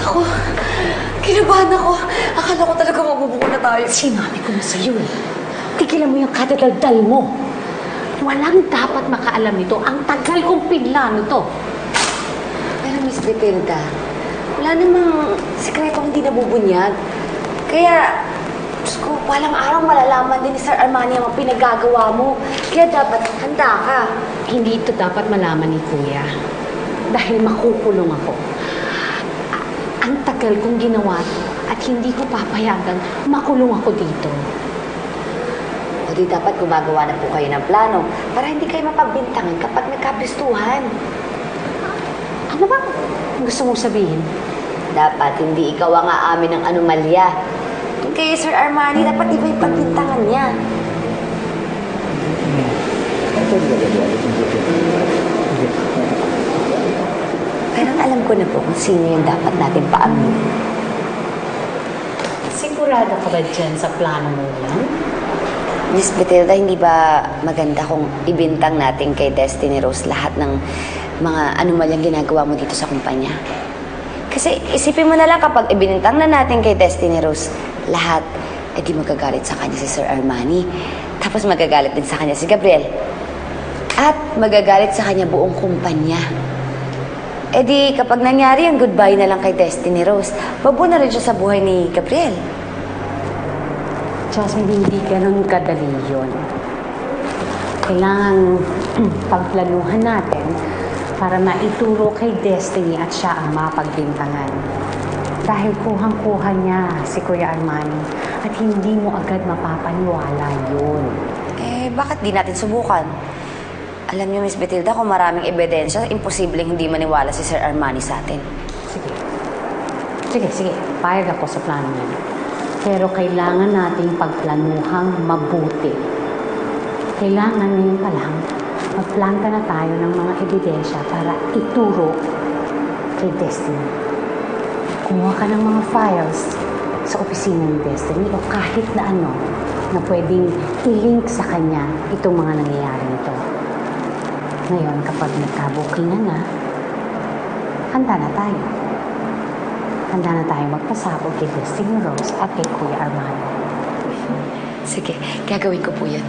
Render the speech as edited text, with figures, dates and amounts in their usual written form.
Ako, kinabahan ako. Akala ko talaga mabubuko na tayo. Sinabi ko na sa'yo eh. Tigilan mo yung kadadaldal mo. Walang dapat makaalam nito. Ang tagal kong pinlano to. Pero Miss Betilda, wala namang sikretong hindi nabubunyag. Kaya, Diyos ko, walang araw malalaman din ni Sir Armani ang pinagagawa mo. Kaya dapat handa ka. Hindi ito dapat malaman ni Kuya. Dahil makukulong ako. Ang tagal kong ginawa to at hindi ko papayagan makulong ako dito. O di dapat gumagawa na po kayo ng plano para hindi kayo mapagbintangan kapag nagkabistuhan. Ano ba gusto mong sabihin? Dapat hindi ikaw ang aamin ng anomalya. Kay Sir Armani, dapat iba yung pagbintangan niya. Pero alam ko na po kung sino yung dapat natin paaminin. Sigurado ka ba dyan sa plano mo yan? Miss Betilda, hindi ba maganda kung ibintang natin kay Destiny Rose lahat ng mga anomalyang ginagawa mo dito sa kumpanya? Kasi isipin mo na lang kapag ibinintang na natin kay Destiny Rose lahat, di magagalit sa kanya si Sir Armani. Tapos magagalit din sa kanya si Gabriel. At magagalit sa kanya buong kumpanya. Di kapag nangyari yung goodbye na lang kay Destiny Rose, babu na rin siya sa buhay ni Gabriel. Jasmine, hindi ganun kadali yun. Kailangan pagplanuhan natin para maituro kay Destiny at siya ang mapagbintangan. Dahil kuhang-kuha niya si Kuya Armani at hindi mo agad mapapaniwala yun. Bakit di natin subukan? Alam niyo, Miss Betilda, kung maraming ebidensya, imposibleng hindi maniwala si Sir Armani sa atin. Sige. Payag ako sa plano niya. Pero kailangan nating pagplanuhang mabuti. Kailangan ngayon pa lang, magplanta na tayo ng mga ebidensya para ituro kay Destiny. Kumuha ka ng mga files sa opisina ni Destiny o kahit na ano na pwedeng i-link sa kanya itong mga nangyayari nito. Ngayon, kapag nagkabukingan na, handa na tayo. Handa na tayo magpasabog kay Destiny Rose at kay Kuya Armani. Sige, gagawin ko po yan.